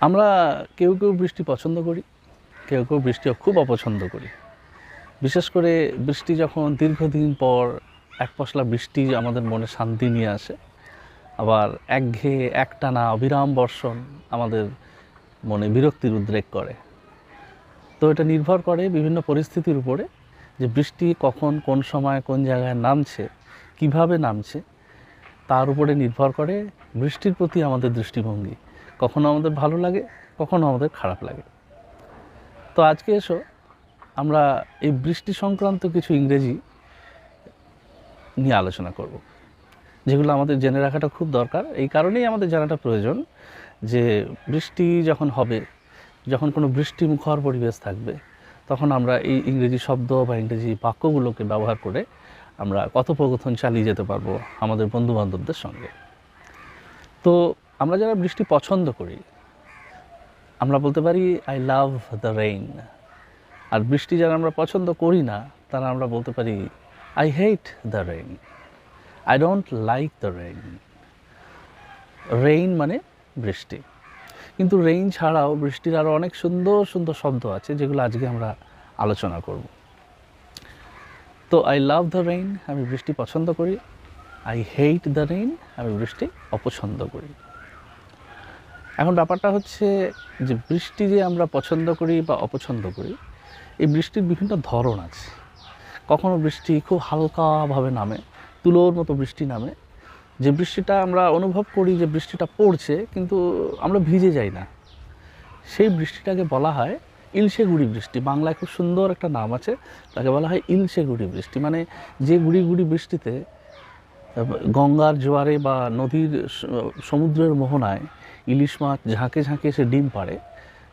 আমরা কেউ কেউ বৃষ্টি পছন্দ করি, কেউ কেউ বৃষ্টিও খুব অপছন্দ করি। বিশেষ করে বৃষ্টি যখন দীর্ঘদিন পর এক পশলা বৃষ্টি আমাদের মনে শান্তি নিয়ে আসে, আবার একঘেয়ে একটানা অবিরাম বর্ষণ আমাদের মনে বিরক্তির উদ্রেক করে। তো এটা নির্ভর করে বিভিন্ন পরিস্থিতির উপরে, যে বৃষ্টি কখন কোন সময় কোন জায়গায় নামছে, কিভাবে নামছে, তার উপরে নির্ভর করে বৃষ্টির প্রতি আমাদের দৃষ্টিভঙ্গি। কখনো আমাদের ভালো লাগে, কখনো আমাদের খারাপ লাগে। তো আজকে এসো আমরা এই বৃষ্টি সংক্রান্ত কিছু ইংরেজি নিয়ে আলোচনা করব, যেগুলো আমাদের জেনে রাখাটা খুব দরকার। এই কারণেই আমাদের জানাটা প্রয়োজন যে বৃষ্টি যখন হবে, যখন কোনো বৃষ্টিমুখর পরিবেশ থাকবে, তখন আমরা এই ইংরেজি শব্দ বা ইংরেজি বাক্যগুলোকে ব্যবহার করে আমরা কথোপকথন চালিয়ে যেতে পারবো আমাদের বন্ধুবান্ধবদের সঙ্গে। তো আমরা যারা বৃষ্টি পছন্দ করি, আমরা বলতে পারি আই লাভ দ্য রেইন। আর বৃষ্টি যারা আমরা পছন্দ করি না, তারা আমরা বলতে পারি I hate the rain, I don't like the rain. Rain মানে বৃষ্টি, কিন্তু রেইন ছাড়াও বৃষ্টির আরও অনেক সুন্দর সুন্দর শব্দ আছে, যেগুলো আজকে আমরা আলোচনা করব। তো আই লাভ দ্য রেইন, আমি বৃষ্টি পছন্দ করি। আই হেট দ্য রেইন, আমি বৃষ্টি অপছন্দ করি। এখন ব্যাপারটা হচ্ছে যে বৃষ্টি যে আমরা পছন্দ করি বা অপছন্দ করি, এই বৃষ্টির বিভিন্ন ধরন আছে। কখনো বৃষ্টি খুব হালকাভাবে নামে, তুলোর মতো বৃষ্টি নামে, যে বৃষ্টিটা আমরা অনুভব করি যে বৃষ্টিটা পড়ছে, কিন্তু আমরা ভিজে যাই না। সেই বৃষ্টিটাকে বলা হয় ইলশে গুঁড়ি বৃষ্টি। বাংলায় খুব সুন্দর একটা নাম আছে, তাকে বলা হয় ইলশে গুঁড়ি বৃষ্টি। মানে যে গুঁড়ি গুঁড়ি বৃষ্টিতে গঙ্গার জোয়ারে বা নদীর সমুদ্রের মোহনায় ইলিশ মাছ ঝাঁকে ঝাঁকে এসে ডিম পাড়ে,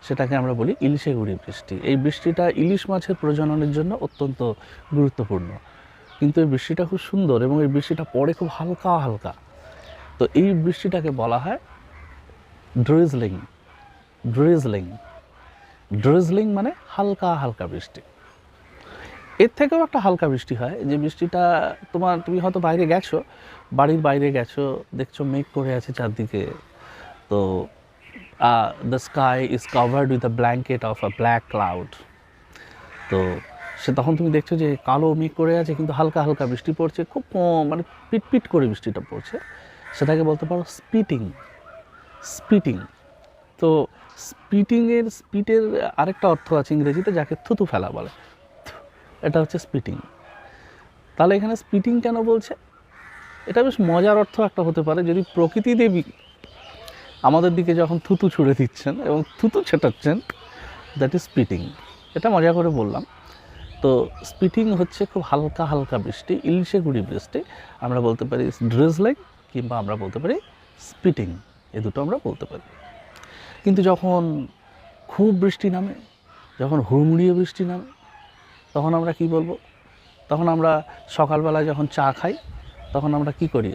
সেটাকে আমরা বলি ইলশে গুঁড়ি বৃষ্টি। এই বৃষ্টিটা ইলিশ মাছের প্রজননের জন্য অত্যন্ত গুরুত্বপূর্ণ। কিন্তু এই বৃষ্টিটা খুব সুন্দর এবং এই বৃষ্টিটা পড়ে খুব হালকা হালকা। তো এই বৃষ্টিটাকে বলা হয় ড্রিজলিং। ড্রিজলিং ড্রিজলিং মানে হালকা হালকা বৃষ্টি। এর থেকেও একটা হালকা বৃষ্টি হয়, যে বৃষ্টিটা তুমি হয়তো বাইরে গেছো, বাড়ির বাইরে গেছো, দেখছো মেঘ করে আছে চারদিকে, তো the sky is covered with a blanket of a black cloud. তো তখন তুমি দেখছো যে কালো মেঘ করে আছে, কিন্তু হালকা হালকা বৃষ্টি পড়ছে, খুব কম, মানে পিটপিট করে বৃষ্টিটা পড়ছে। সেটাকে বলতে পারো স্পিটিং। স্পিটিং। তো স্পিটের আরেকটা অর্থ আছে ইংরেজিতে, যাকে থুতু ফেলা বলে। এটা হচ্ছে স্পিটিং। তাহলে এখানে স্পিটিং কেন বলছে? এটা বেশ মজার অর্থ একটা হতে পারে, যদি প্রকৃতি দেবী আমাদের দিকে যখন থুতু ছুঁড়ে দিচ্ছেন এবং থুতু ছেটাচ্ছেন, দ্যাট ইজ স্পিটিং। এটা মজা করে বললাম। তো স্পিটিং হচ্ছে খুব হালকা হালকা বৃষ্টি, ইলশে গুঁড়ি বৃষ্টি। আমরা বলতে পারি ড্রিজলিং, কিংবা আমরা বলতে পারি স্পিটিং। এ দুটো আমরা বলতে পারি। কিন্তু যখন খুব বৃষ্টি নামে, যখন হুড়মুড়িয়ে বৃষ্টি নামে, তখন আমরা কি বলবো? তখন আমরা সকালবেলায় যখন চা খাই, তখন আমরা কি করি?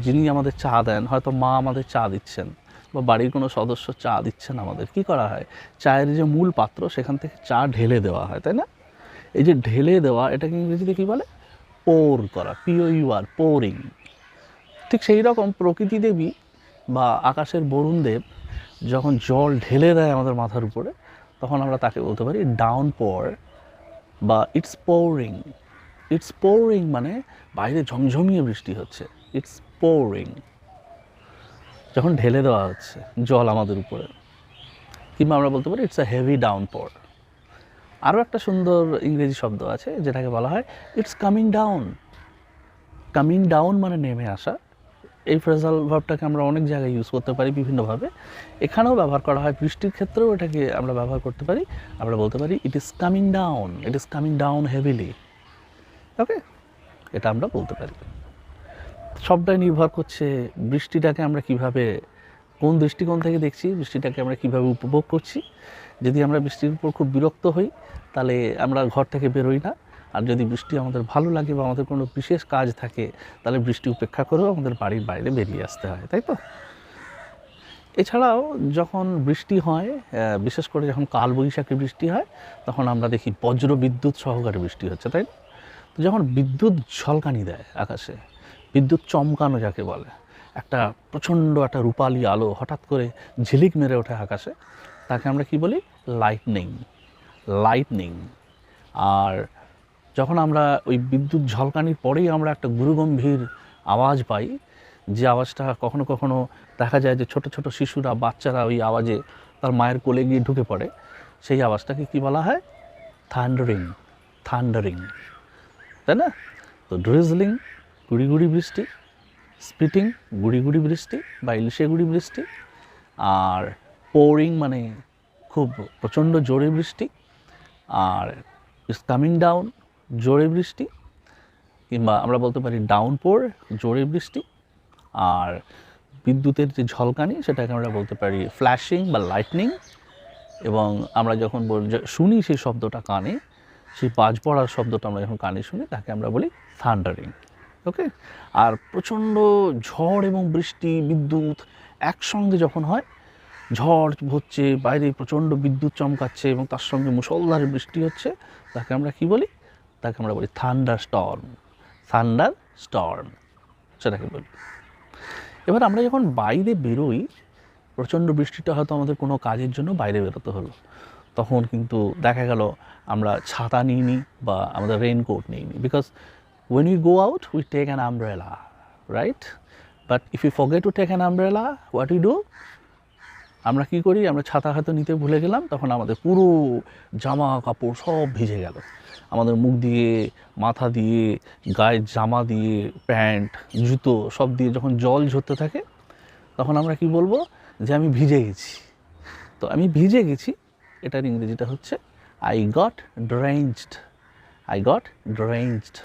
যিনি আমাদের চা দেন, হয়তো মা আমাদের চা দিচ্ছেন বা বাড়ির কোনো সদস্য চা দিচ্ছেন আমাদের, কি করা হয়? চায়ের যে মূল পাত্র, সেখান থেকে চা ঢেলে দেওয়া হয়, তাই না? এই যে ঢেলে দেওয়া, এটাকে ইংরেজিতে কী বলে? পোর করা, POUR, পোরিং। ঠিক সেই রকম প্রকৃতি দেবী বা আকাশের বরুণ দেব যখন জল ঢেলে দেয় আমাদের মাথার উপরে, তখন আমরা তাকে বলতে পারি ডাউনপোর বা ইটস পোরিং। ইটস পোরিং মানে বাইরে ঝমঝমিয়ে বৃষ্টি হচ্ছে, ইটস পোরিং, যখন ঢেলে দেওয়া হচ্ছে জল আমাদের উপরে। কিংবা আমরা বলতে পারি ইটস আ হেভি ডাউনপোর। আরও একটা সুন্দর ইংরেজি শব্দ আছে, যেটাকে বলা হয় it's coming down. Coming down মানে নেমে আসা। এই ফ্রেজাল ভার্বটাকে আমরা অনেক জায়গায় ইউজ করতে পারি বিভিন্নভাবে। এখানেও ব্যবহার করা হয়, বৃষ্টির ক্ষেত্রেও এটাকে আমরা ব্যবহার করতে পারি। আমরা বলতে পারি it is coming down, it is coming down heavily. Okay, এটা আমরা বলতে পারি। সবটাই নির্ভর করছে বৃষ্টিটাকে আমরা কিভাবে, কোন দৃষ্টিকোণ থেকে দেখছি, বৃষ্টিটাকে আমরা কিভাবে উপভোগ করছি। যদি আমরা বৃষ্টির উপর খুব বিরক্ত হই, তাহলে আমরা ঘর থেকে বেরোই না। আর যদি বৃষ্টি আমাদের ভালো লাগে বা আমাদের কোনো বিশেষ কাজ থাকে, তাহলে বৃষ্টি উপেক্ষা করেও আমাদের বাড়ির বাইরে বেরিয়ে আসতে হয়, তাই তো? এছাড়াও যখন বৃষ্টি হয়, বিশেষ করে যখন কালবৈশাখী বৃষ্টি হয়, তখন আমরা দেখি বজ্র বিদ্যুৎ সহকারে বৃষ্টি হচ্ছে, তাই না? তো যখন বিদ্যুৎ ঝলকানি দেয় আকাশে, বিদ্যুৎ চমকানো যাকে বলে, একটা প্রচণ্ড একটা রূপালি আলো হঠাৎ করে ঝিলিক মেরে ওঠে আকাশে, তাকে আমরা কি বলি? লাইটনিং। লাইটনিং। আর যখন আমরা ওই বিদ্যুৎ ঝলকানির পরেই আমরা একটা গুরুগম্ভীর আওয়াজ পাই, যে আওয়াজটা কখনো কখনো দেখা যায় যে ছোট ছোট শিশুরা, বাচ্চারা ওই আওয়াজে তার মায়ের কোলে গিয়ে ঢুকে পড়ে, সেই আওয়াজটাকে কি বলা হয়? থান্ডারিং। থান্ডারিং, তাই না? তো ড্রিজলিং, গুড়ি গুড়ি বৃষ্টি, স্পিটিং, গুড়ি গুড়ি বৃষ্টি বা ইলিশে গুড়ি বৃষ্টি, আর পোরিং মানে খুব প্রচণ্ড জোরে বৃষ্টি, আর ইটস কামিং ডাউন, জোরে বৃষ্টি, কিংবা আমরা বলতে পারি ডাউনপোর, জোরে বৃষ্টি। আর বিদ্যুতের যে ঝলকানি, সেটাকে আমরা বলতে পারি ফ্ল্যাশিং বা লাইটনিং। এবং আমরা যখন শুনি সেই শব্দটা কানে, সেই বাজ পড়ার শব্দটা আমরা যখন কানে শুনি, তাকে আমরা বলি থান্ডারিং। ওকে। আর প্রচণ্ড ঝড় এবং বৃষ্টি, বিদ্যুৎ একসঙ্গে যখন হয়, ঝড় হচ্ছে, বাইরে প্রচণ্ড বিদ্যুৎ চমকাচ্ছে এবং তার সঙ্গে মুষলধারে বৃষ্টি হচ্ছে, তাকে আমরা কি বলি? তাকে আমরা বলি থান্ডার স্টর্ম। থান্ডার স্টর্ম সেটাকে বলি। এবার আমরা যখন বাইরে বেরোই, প্রচণ্ড বৃষ্টিটা হয়তো আমাদের কোনো কাজের জন্য বাইরে বেরোতে হলো, তখন কিন্তু দেখা গেল আমরা ছাতা নিইনি বা আমাদের রেইনকোট নিইনি, because when we go out we take an umbrella, right? But if you forget to take an umbrella, what we do? আমরা কি করি? আমরা ছাতা হয়তো নিতে ভুলে গেলাম, তখন আমাদের পুরো জামা কাপড় সব ভিজে গেল। আমাদের মুখ দিয়ে, মাথা দিয়ে, গায়ের জামা দিয়ে, প্যান্ট, জুতো সব দিয়ে যখন জল ঝরতে থাকে, তখন আমরা কি বলবো? যে আমি ভিজে গেছি। তো আমি ভিজে গেছি, এটার ইংরেজিটা হচ্ছে I got drenched. I got drenched.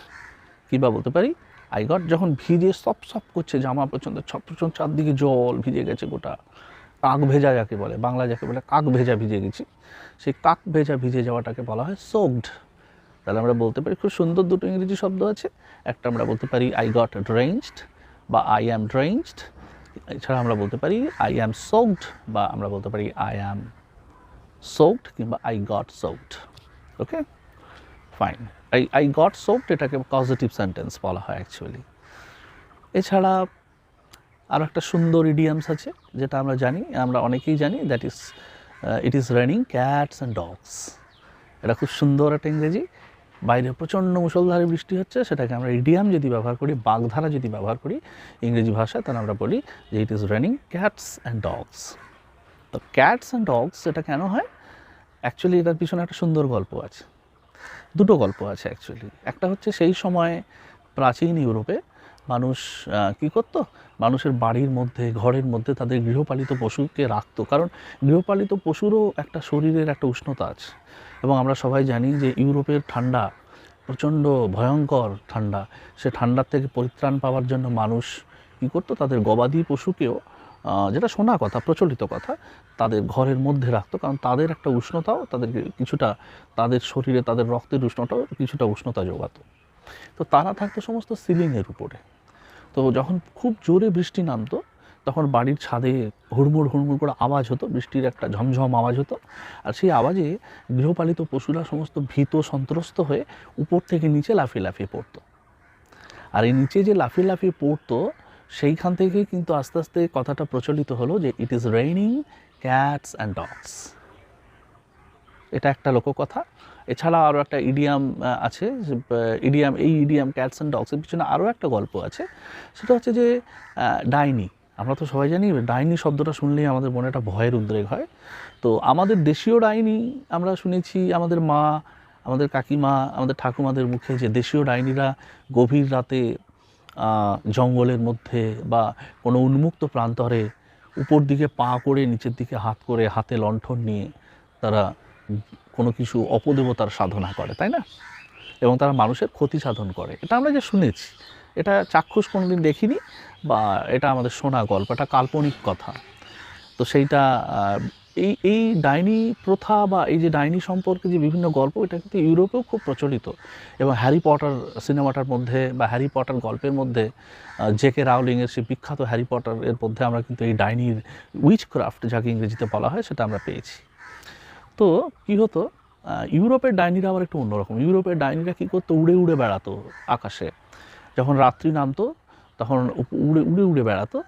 কী বা বলতে পারি? আই গট, যখন ভিজে সপ সপ করছে জামা, প্রচণ্ড প্রচণ্ড চারদিকে জল ভিজে গেছে, গোটা কাক ভেজা যাকে বলে, বাংলা যাকে বলে কাক ভেজা ভিজে গেছি, সেই কাক ভেজা ভিজে যাওয়াটাকে বলা হয় সোকড। তাহলে আমরা বলতে পারি, খুব সুন্দর দুটো ইংরেজি শব্দ আছে। একটা আমরা বলতে পারি আই গট ড্রেঞ্চড বা আই অ্যাম ড্রেঞ্চড। এছাড়া আমরা বলতে পারি আই অ্যাম সোকড বা আমরা বলতে পারি আই অ্যাম সোকড কিংবা I got soaked. Okay, fine. I got soaked এটাকে পজিটিভ সেন্টেন্স বলা হয় অ্যাকচুয়ালি। এছাড়া আর একটা সুন্দর ইডিয়ামস আছে যেটা আমরা জানি, আমরা অনেকেই জানি, that is it is raining cats and dogs. এটা খুব সুন্দর একটা ইংরেজি। বাইরে প্রচণ্ড মুষলধারে বৃষ্টি হচ্ছে, সেটাকে আমরা ইডিয়াম যদি ব্যবহার করি, বাগধারা যদি ব্যবহার করি ইংরেজি ভাষায়, তাহলে আমরা বলি যে it is raining cats and dogs. তো ক্যাটস অ্যান্ড ডগস এটা কেন হয়? অ্যাকচুয়ালি এটার পিছনে একটা সুন্দর গল্প আছে, দুটো গল্প আছে অ্যাকচুয়ালি। একটা হচ্ছে সেই সময় প্রাচীন ইউরোপে মানুষ কী করতো? মানুষের বাড়ির মধ্যে, ঘরের মধ্যে তাদের গৃহপালিত পশুকে রাখতো, কারণ গৃহপালিত পশুরও একটা শরীরের একটা উষ্ণতা আছে। এবং আমরা সবাই জানি যে ইউরোপের ঠান্ডা প্রচণ্ড ভয়ঙ্কর ঠান্ডা। সে ঠান্ডার থেকে পরিত্রাণ পাওয়ার জন্য মানুষ কী করতো? তাদের গবাদি পশুকেও, যেটা শোনা কথা, প্রচলিত কথা, তাদের ঘরের মধ্যে রাখতো, কারণ তাদের একটা উষ্ণতাও, তাদেরকে কিছুটা, তাদের শরীরে তাদের রক্তের উষ্ণতাও কিছুটা উষ্ণতা যোগাতো। তো তারা থাকতো সমস্ত সিলিংয়ের উপরে। তো যখন খুব জোরে বৃষ্টি নামতো, তখন বাড়ির ছাদে হুড়মুড় হুড়মুড় করে আওয়াজ হতো, বৃষ্টির একটা ঝমঝম আওয়াজ হতো। আর সেই আওয়াজে গৃহপালিত পশুরা সমস্ত ভীত সন্ত্রস্ত হয়ে উপর থেকে নিচে লাফিয়ে লাফিয়ে পড়তো। আর এই নিচে যে লাফিয়ে লাফিয়ে পড়তো, সেইখান থেকেই কিন্তু আস্তে আস্তে কথাটা প্রচলিত হলো যে it is raining cats and dogs. এটা একটা লোককথা। এছাড়া আরও একটা ইডিয়াম আছে, এই ইডিয়াম ক্যাটস অ্যান্ড ডগসের পিছনে আরও একটা গল্প আছে। সেটা হচ্ছে যে ডাইনি। আমরা তো সবাই জানি ডাইনি শব্দটা শুনলেই আমাদের মনে একটা ভয়ের উদ্রেক হয়। তো আমাদের দেশীয় ডাইনি আমরা শুনেছি, আমাদের মা, আমাদের কাকিমা, আমাদের ঠাকুমাদের মুখে, যে দেশীয় ডাইনিরা গভীর রাতে জঙ্গলের মধ্যে বা কোনো উন্মুক্ত প্রান্তরে উপর দিকে পা করে, নিচের দিকে হাত করে, হাতে লণ্ঠন নিয়ে তারা কোনো কিছু অপদেবতার সাধনা করে, তাই না? এবং তারা মানুষের ক্ষতি সাধন করে। এটা আমরা যে শুনেছি, এটা চাক্ষুষ কোনোদিন দেখিনি, বা এটা আমাদের শোনা গল্প, এটা কাল্পনিক কথা। তো সেইটা এই ডাইনি প্রথা বা এই যে ডাইনি সম্পর্কে যে বিভিন্ন গল্প, এটা কিন্তু ইউরোপেও খুব প্রচলিত। এবং হ্যারি পটার সিনেমাটার মধ্যে বা হ্যারি পটার গল্পের মধ্যে, জেকে রাউলিংয়ের সেই বিখ্যাত হ্যারি পটারের মধ্যে আমরা কিন্তু এই ডাইনির উইচক্রাফট, যাকে ইংরেজিতে বলা হয়, সেটা আমরা পেয়েছি। তো কী হতো? ইউরোপের ডাইনিরা আবার একটু অন্যরকম। ইউরোপের ডাইনিরা কী করতো? উড়ে উড়ে বেড়াতো আকাশে। যখন রাত্রি নামতো, তখন উড়ে উড়ে উড়ে বেড়াতো।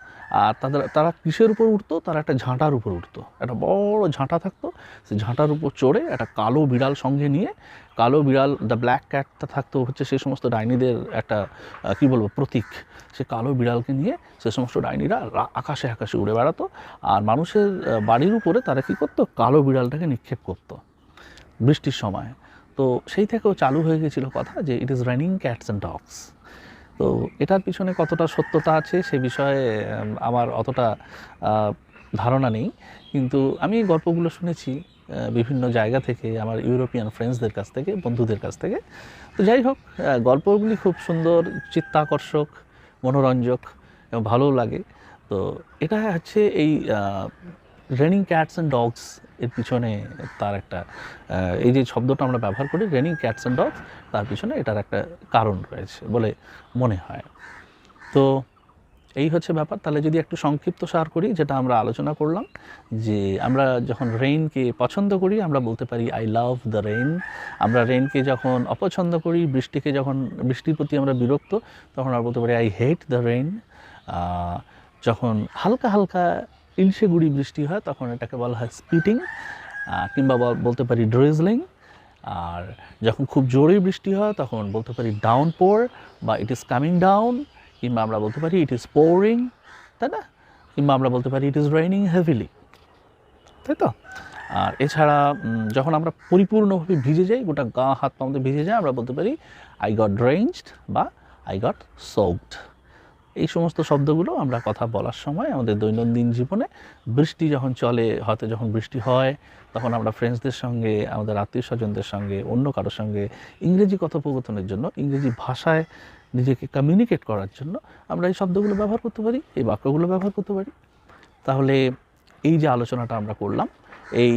আর তারা কিসের উপর উঠতো? তারা একটা ঝাঁটার উপর উঠতো, একটা বড় ঝাঁটা থাকতো, সেই ঝাঁটার উপর চড়ে একটা কালো বিড়াল সঙ্গে নিয়ে, কালো বিড়াল দ্য ব্ল্যাক ক্যাটটা থাকতো হচ্ছে সেই সমস্ত ডাইনিদের একটা কী বলবো প্রতীক। সে কালো বিড়ালকে নিয়ে সে সমস্ত ডাইনিরা আকাশে আকাশে উড়ে বেড়াতো, আর মানুষের বাড়ির উপরে তারা কী করতো? কালো বিড়ালটাকে নিক্ষেপ করতো বৃষ্টির সময়। তো সেই থেকেও চালু হয়ে গেছিলো কথা যে it is raining cats and dogs. তো এটার পিছনে কতটা সত্যতা আছে সে বিষয়ে আমার অতটা ধারণা নেই, কিন্তু আমি এই গল্পগুলো শুনেছি বিভিন্ন জায়গা থেকে, আমার ইউরোপিয়ান ফ্রেন্ডসদের কাছ থেকে, বন্ধুদের কাছ থেকে। তো যাই হোক, গল্পগুলি খুব সুন্দর, চিত্তাকর্ষক, মনোরঞ্জক এবং ভালোও লাগে। তো এটা হচ্ছে এই রেনিং ক্যাটস অ্যান্ড ডগস এর পিছনে তার একটা এই যে শব্দটা আমরা ব্যবহার করি রেনিং ক্যাটস অ্যান্ড ডগস, তার পিছনে এটার একটা কারণ রয়েছে বলে মনে হয়। তো এই হচ্ছে ব্যাপার। তাহলে যদি একটু সংক্ষিপ্ত সার করি, যেটা আমরা আলোচনা করলাম, যে আমরা যখন রেইনকে পছন্দ করি আমরা বলতে পারি আই লাভ দ্য রেইন। আমরা রেইনকে যখন অপছন্দ করি, বৃষ্টির প্রতি আমরা বিরক্ত, তখন আমরা বলতে পারি আই হেট দ্য রেইন। যখন হালকা হালকা ইলশে গুঁড়ি বৃষ্টি হয় তখন এটাকে বলা হয় স্পিটিং, কিংবা বলতে পারি ড্রিজলিং। আর যখন খুব জোরে বৃষ্টি হয় তখন বলতে পারি ডাউনপোর বা ইট ইজ কামিং ডাউন, কিংবা আমরা বলতে পারি ইট ইজ পোরিং, তাই না? কিংবা আমরা বলতে পারি ইট ইজ রেইনিং হেভিলি, তাই তো? আর এছাড়া যখন আমরা পরিপূর্ণভাবে ভিজে যাই, গোটা গা হাত পা আমাদের ভিজে যায়, আমরা বলতে পারি আই গট ড্রেঞ্চড বা আই গট সোকড। এই সমস্ত শব্দগুলো আমরা কথা বলার সময় আমাদের দৈনন্দিন জীবনে বৃষ্টি যখন চলে, হয়তো যখন বৃষ্টি হয় তখন আমরা ফ্রেন্ডসদের সঙ্গে, আমাদের আত্মীয় স্বজনদের সঙ্গে, অন্য কারোর সঙ্গে ইংরেজি কথোপকথনের জন্য, ইংরেজি ভাষায় নিজেকে কমিউনিকেট করার জন্য আমরা এই শব্দগুলো ব্যবহার করতে পারি, এই বাক্যগুলো ব্যবহার করতে পারি। তাহলে এই যে আলোচনাটা আমরা করলাম, এই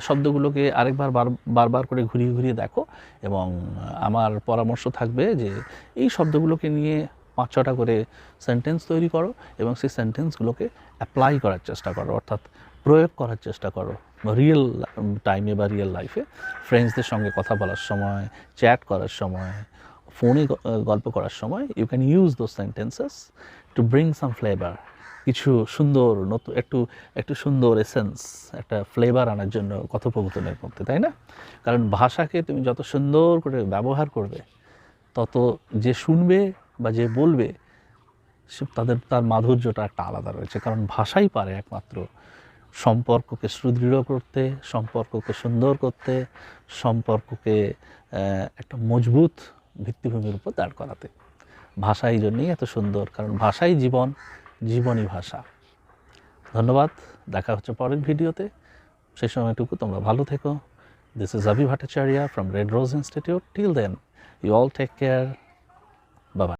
শব্দগুলোকে আরেকবার বারবার করে ঘুরিয়ে ঘুরিয়ে দেখো, এবং আমার পরামর্শ থাকবে যে এই শব্দগুলোকে নিয়ে 5-6টা করে সেন্টেন্স তৈরি করো এবং সেই সেন্টেন্সগুলোকে অ্যাপ্লাই করার চেষ্টা করো, অর্থাৎ প্রয়োগ করার চেষ্টা করো রিয়েল টাইমে বা রিয়েল লাইফে। ফ্রেন্ডসদের সঙ্গে কথা বলার সময়, চ্যাট করার সময়, ফোনে গল্প করার সময় you can use those sentences to bring some flavour, কিছু সুন্দর নতুন একটু সুন্দর এসেন্স, একটা ফ্লেভার আনার জন্য কথোপকথনের মধ্যে, তাই না? কারণ ভাষাকে তুমি যত সুন্দর করে ব্যবহার করবে, তত যে শুনবে বা যে বলবে তার মাধুর্যটা একটা আলাদা রয়েছে। কারণ ভাষাই পারে একমাত্র সম্পর্ককে সুদৃঢ় করতে, সম্পর্ককে সুন্দর করতে, সম্পর্ককে একটা মজবুত ভিত্তিভূমির উপর দাঁড় করাতে। ভাষা এই জন্যই এত সুন্দর, কারণ ভাষাই জীবন, জীবনই ভাষা। ধন্যবাদ, দেখা হচ্ছে পরের ভিডিওতে। সেই সময়টুকু তোমরা ভালো থেকো। This is Abhi Bhattacharya from Red Rose Institute. Till then, you all take care. Bye-bye.